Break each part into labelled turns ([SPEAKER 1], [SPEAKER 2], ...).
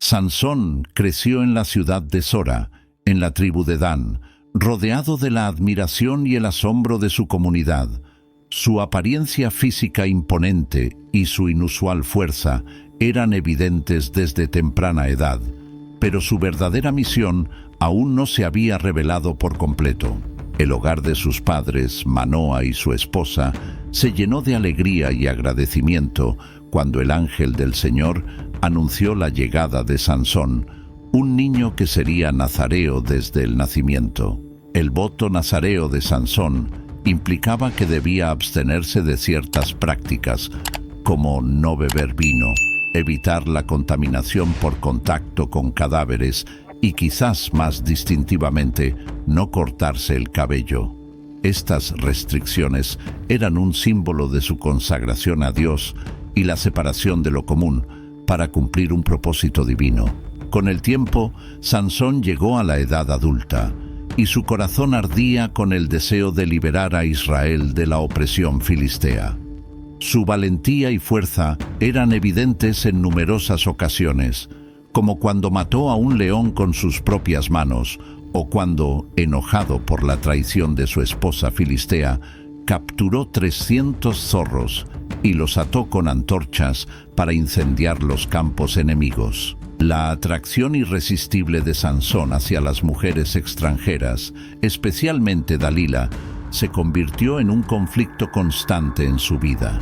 [SPEAKER 1] Sansón creció en la ciudad de Sora, en la tribu de Dan, rodeado de la admiración y el asombro de su comunidad. Su apariencia física imponente y su inusual fuerza eran evidentes desde temprana edad, pero su verdadera misión aún no se había revelado por completo. El hogar de sus padres, Manoa y su esposa, se llenó de alegría y agradecimiento cuando el ángel del Señor anunció la llegada de Sansón, un niño que sería nazareo desde el nacimiento. El voto nazareo de Sansón implicaba que debía abstenerse de ciertas prácticas, como no beber vino, evitar la contaminación por contacto con cadáveres y quizás más distintivamente, no cortarse el cabello. Estas restricciones eran un símbolo de su consagración a Dios y la separación de lo común para cumplir un propósito divino. Con el tiempo, Sansón llegó a la edad adulta y su corazón ardía con el deseo de liberar a Israel de la opresión filistea. Su valentía y fuerza eran evidentes en numerosas ocasiones, como cuando mató a un león con sus propias manos, o cuando, enojado por la traición de su esposa filistea, capturó 300 zorros y los ató con antorchas para incendiar los campos enemigos. La atracción irresistible de Sansón hacia las mujeres extranjeras, especialmente Dalila, se convirtió en un conflicto constante en su vida.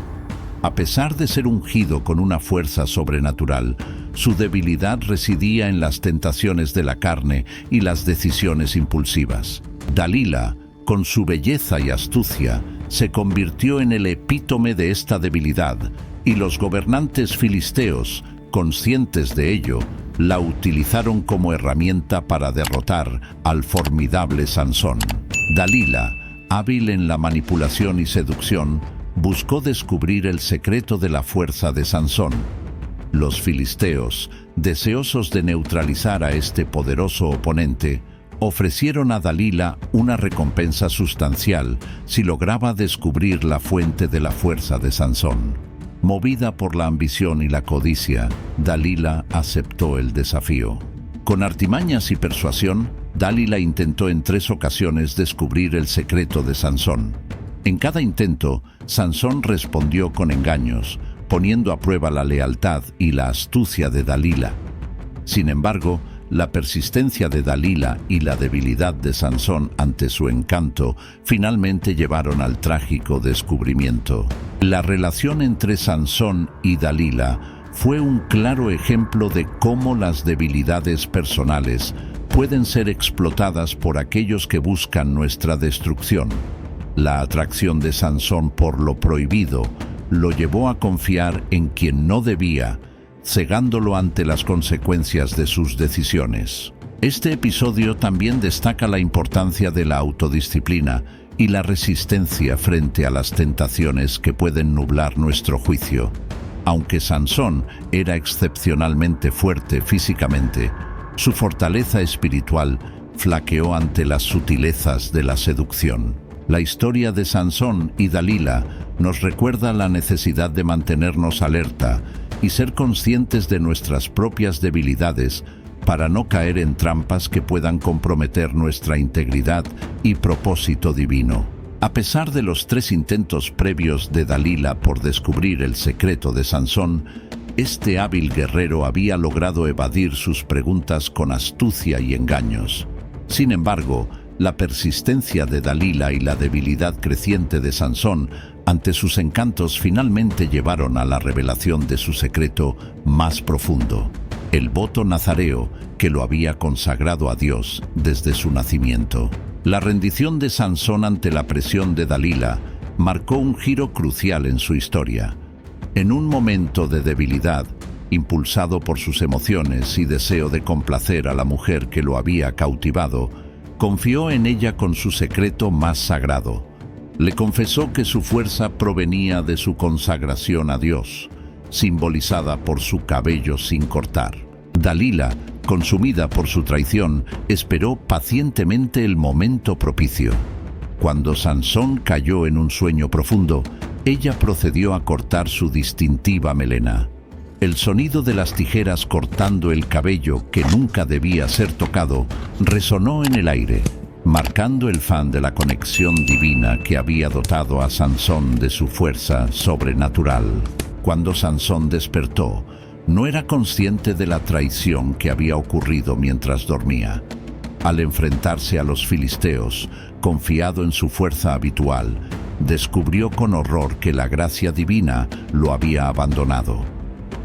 [SPEAKER 1] A pesar de ser ungido con una fuerza sobrenatural, su debilidad residía en las tentaciones de la carne y las decisiones impulsivas. Dalila, con su belleza y astucia, se convirtió en el epítome de esta debilidad, y los gobernantes filisteos, conscientes de ello, la utilizaron como herramienta para derrotar al formidable Sansón. Dalila, hábil en la manipulación y seducción, buscó descubrir el secreto de la fuerza de Sansón. Los filisteos, deseosos de neutralizar a este poderoso oponente, ofrecieron a Dalila una recompensa sustancial si lograba descubrir la fuente de la fuerza de Sansón. Movida por la ambición y la codicia, Dalila aceptó el desafío. Con artimañas y persuasión, Dalila intentó en 3 ocasiones descubrir el secreto de Sansón. En cada intento, Sansón respondió con engaños, poniendo a prueba la lealtad y la astucia de Dalila. Sin embargo, la persistencia de Dalila y la debilidad de Sansón ante su encanto finalmente llevaron al trágico descubrimiento. La relación entre Sansón y Dalila fue un claro ejemplo de cómo las debilidades personales pueden ser explotadas por aquellos que buscan nuestra destrucción. La atracción de Sansón por lo prohibido lo llevó a confiar en quien no debía, cegándolo ante las consecuencias de sus decisiones. Este episodio también destaca la importancia de la autodisciplina y la resistencia frente a las tentaciones que pueden nublar nuestro juicio. Aunque Sansón era excepcionalmente fuerte físicamente, su fortaleza espiritual flaqueó ante las sutilezas de la seducción. La historia de Sansón y Dalila nos recuerda la necesidad de mantenernos alerta y ser conscientes de nuestras propias debilidades para no caer en trampas que puedan comprometer nuestra integridad y propósito divino. A pesar de los 3 intentos previos de Dalila por descubrir el secreto de Sansón, este hábil guerrero había logrado evadir sus preguntas con astucia y engaños. Sin embargo, la persistencia de Dalila y la debilidad creciente de Sansón ante sus encantos finalmente llevaron a la revelación de su secreto más profundo, el voto nazareo que lo había consagrado a Dios desde su nacimiento. La rendición de Sansón ante la presión de Dalila marcó un giro crucial en su historia. En un momento de debilidad, impulsado por sus emociones y deseo de complacer a la mujer que lo había cautivado, confió en ella con su secreto más sagrado. Le confesó que su fuerza provenía de su consagración a Dios, simbolizada por su cabello sin cortar. Dalila, consumida por su traición, esperó pacientemente el momento propicio. Cuando Sansón cayó en un sueño profundo, ella procedió a cortar su distintiva melena. el sonido de las tijeras cortando el cabello que nunca debía ser tocado resonó en el aire, marcando el fin de la conexión divina que había dotado a Sansón de su fuerza sobrenatural. Cuando Sansón despertó, no era consciente de la traición que había ocurrido mientras dormía. Al enfrentarse a los filisteos, confiado en su fuerza habitual, descubrió con horror que la gracia divina lo había abandonado.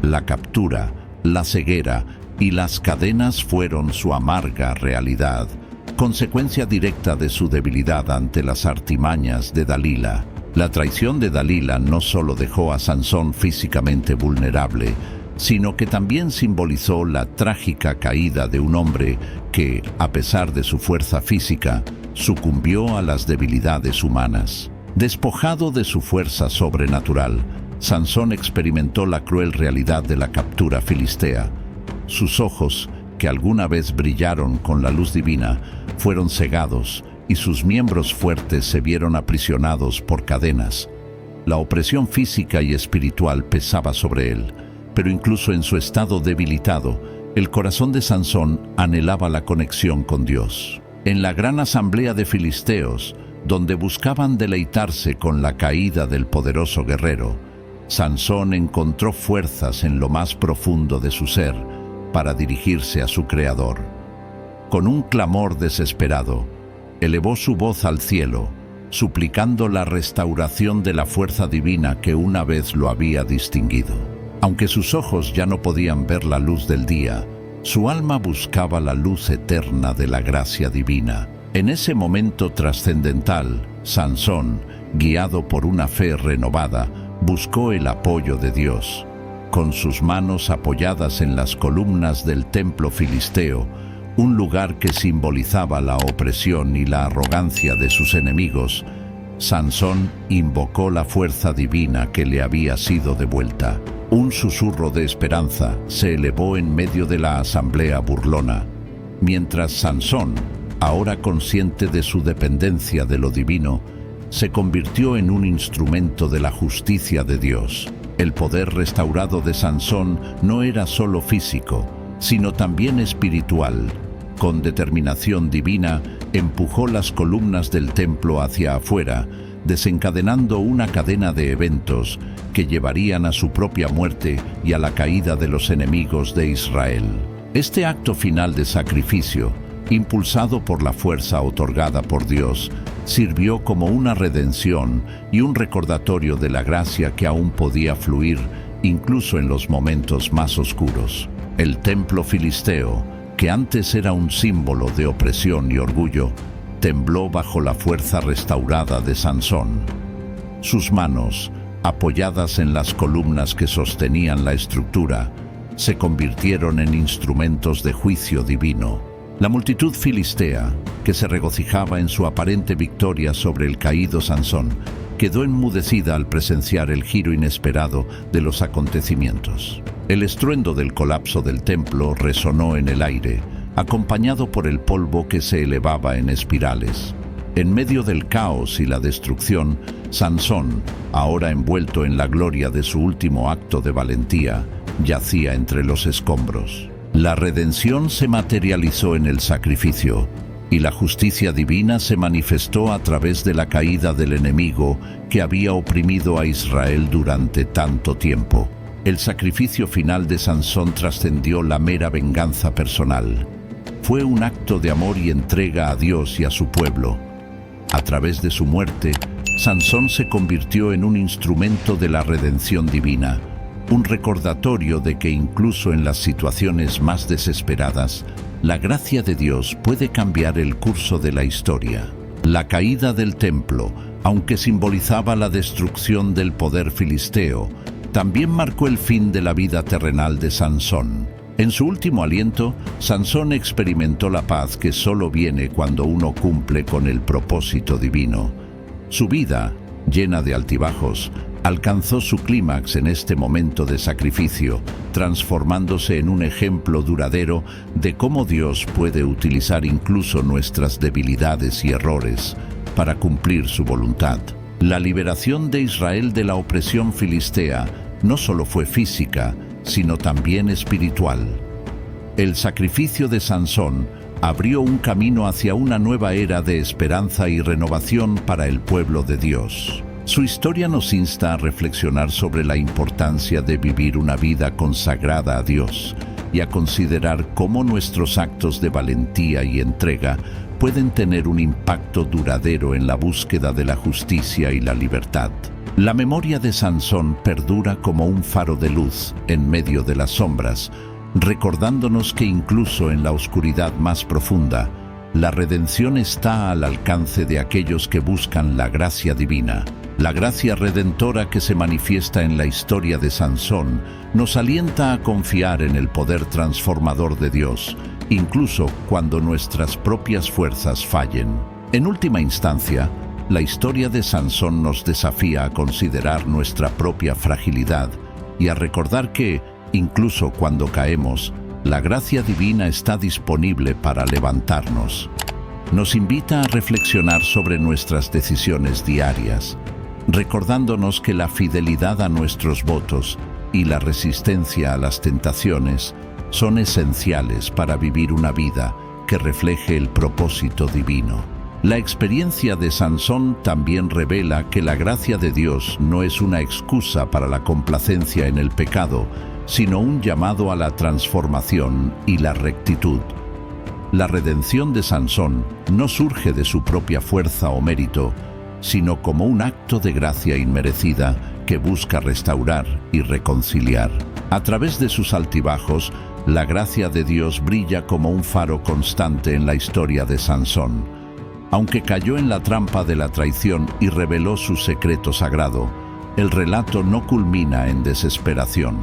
[SPEAKER 1] La captura, la ceguera y las cadenas fueron su amarga realidad, consecuencia directa de su debilidad ante las artimañas de Dalila. La traición de Dalila no solo dejó a Sansón físicamente vulnerable, sino que también simbolizó la trágica caída de un hombre que, a pesar de su fuerza física, sucumbió a las debilidades humanas. Despojado de su fuerza sobrenatural, Sansón experimentó la cruel realidad de la captura filistea. Sus ojos, que alguna vez brillaron con la luz divina, fueron cegados y sus miembros fuertes se vieron aprisionados por cadenas. La opresión física y espiritual pesaba sobre él, pero incluso en su estado debilitado, el corazón de Sansón anhelaba la conexión con Dios. En la gran asamblea de filisteos, donde buscaban deleitarse con la caída del poderoso guerrero, Sansón encontró fuerzas en lo más profundo de su ser para dirigirse a su Creador. Con un clamor desesperado, elevó su voz al cielo, suplicando la restauración de la fuerza divina que una vez lo había distinguido. Aunque sus ojos ya no podían ver la luz del día, su alma buscaba la luz eterna de la gracia divina. En ese momento trascendental, Sansón, guiado por una fe renovada, buscó el apoyo de Dios. Con sus manos apoyadas en las columnas del templo filisteo, un lugar que simbolizaba la opresión y la arrogancia de sus enemigos, Sansón invocó la fuerza divina que le había sido devuelta. Un susurro de esperanza se elevó en medio de la asamblea burlona, mientras Sansón, ahora consciente de su dependencia de lo divino, se convirtió en un instrumento de la justicia de Dios. El poder restaurado de Sansón no era solo físico, sino también espiritual. Con determinación divina, empujó las columnas del templo hacia afuera, desencadenando una cadena de eventos que llevarían a su propia muerte y a la caída de los enemigos de Israel. Este acto final de sacrificio, impulsado por la fuerza otorgada por Dios, sirvió como una redención y un recordatorio de la gracia que aún podía fluir incluso en los momentos más oscuros. El templo filisteo, que antes era un símbolo de opresión y orgullo, tembló bajo la fuerza restaurada de Sansón. Sus manos, apoyadas en las columnas que sostenían la estructura, se convirtieron en instrumentos de juicio divino. La multitud filistea, que se regocijaba en su aparente victoria sobre el caído Sansón, quedó enmudecida al presenciar el giro inesperado de los acontecimientos. El estruendo del colapso del templo resonó en el aire, acompañado por el polvo que se elevaba en espirales. En medio del caos y la destrucción, Sansón, ahora envuelto en la gloria de su último acto de valentía, yacía entre los escombros. La redención se materializó en el sacrificio, y la justicia divina se manifestó a través de la caída del enemigo que había oprimido a Israel durante tanto tiempo. El sacrificio final de Sansón trascendió la mera venganza personal. Fue un acto de amor y entrega a Dios y a su pueblo. A través de su muerte, Sansón se convirtió en un instrumento de la redención divina, un recordatorio de que incluso en las situaciones más desesperadas, la gracia de Dios puede cambiar el curso de la historia. La caída del templo, aunque simbolizaba la destrucción del poder filisteo, también marcó el fin de la vida terrenal de Sansón. En su último aliento, Sansón experimentó la paz que solo viene cuando uno cumple con el propósito divino. Su vida, llena de altibajos, alcanzó su clímax en este momento de sacrificio, transformándose en un ejemplo duradero de cómo Dios puede utilizar incluso nuestras debilidades y errores para cumplir su voluntad. La liberación de Israel de la opresión filistea no solo fue física, sino también espiritual. El sacrificio de Sansón abrió un camino hacia una nueva era de esperanza y renovación para el pueblo de Dios. Su historia nos insta a reflexionar sobre la importancia de vivir una vida consagrada a Dios y a considerar cómo nuestros actos de valentía y entrega pueden tener un impacto duradero en la búsqueda de la justicia y la libertad. La memoria de Sansón perdura como un faro de luz en medio de las sombras, recordándonos que incluso en la oscuridad más profunda, la redención está al alcance de aquellos que buscan la gracia divina. La gracia redentora que se manifiesta en la historia de Sansón nos alienta a confiar en el poder transformador de Dios, incluso cuando nuestras propias fuerzas fallen. En última instancia, la historia de Sansón nos desafía a considerar nuestra propia fragilidad y a recordar que, incluso cuando caemos, la gracia divina está disponible para levantarnos. Nos invita a reflexionar sobre nuestras decisiones diarias, recordándonos que la fidelidad a nuestros votos y la resistencia a las tentaciones son esenciales para vivir una vida que refleje el propósito divino. La experiencia de Sansón también revela que la gracia de Dios no es una excusa para la complacencia en el pecado, sino un llamado a la transformación y la rectitud. La redención de Sansón no surge de su propia fuerza o mérito, sino como un acto de gracia inmerecida que busca restaurar y reconciliar. A través de sus altibajos, la gracia de Dios brilla como un faro constante en la historia de Sansón. Aunque cayó en la trampa de la traición y reveló su secreto sagrado, el relato no culmina en desesperación.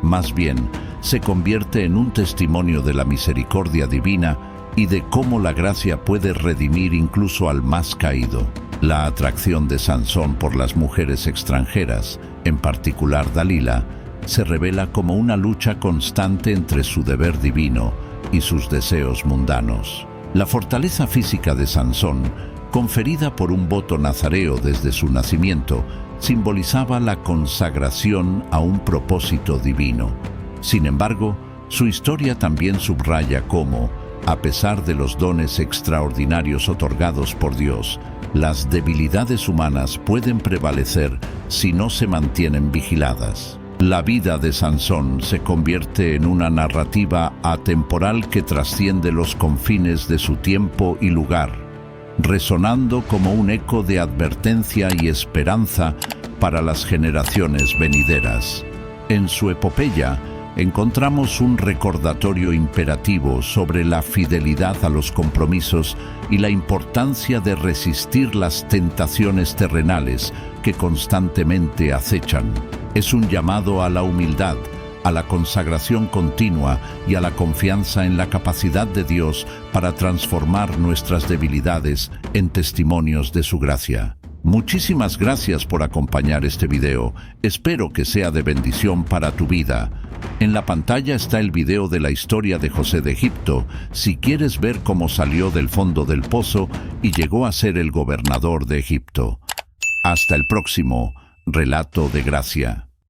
[SPEAKER 1] Más bien, se convierte en un testimonio de la misericordia divina y de cómo la gracia puede redimir incluso al más caído. La atracción de Sansón por las mujeres extranjeras, en particular Dalila, se revela como una lucha constante entre su deber divino y sus deseos mundanos. La fortaleza física de Sansón, conferida por un voto nazareo desde su nacimiento, simbolizaba la consagración a un propósito divino. Sin embargo, su historia también subraya cómo, a pesar de los dones extraordinarios otorgados por Dios, las debilidades humanas pueden prevalecer si no se mantienen vigiladas. La vida de Sansón se convierte en una narrativa atemporal que trasciende los confines de su tiempo y lugar, resonando como un eco de advertencia y esperanza para las generaciones venideras. En su epopeya, encontramos un recordatorio imperativo sobre la fidelidad a los compromisos y la importancia de resistir las tentaciones terrenales que constantemente acechan. Es un llamado a la humildad, a la consagración continua y a la confianza en la capacidad de Dios para transformar nuestras debilidades en testimonios de su gracia. Muchísimas gracias por acompañar este video. Espero que sea de bendición para tu vida. En la pantalla está el video de la historia de José de Egipto, si quieres ver cómo salió del fondo del pozo y llegó a ser el gobernador de Egipto. Hasta el próximo Relato de Gracia.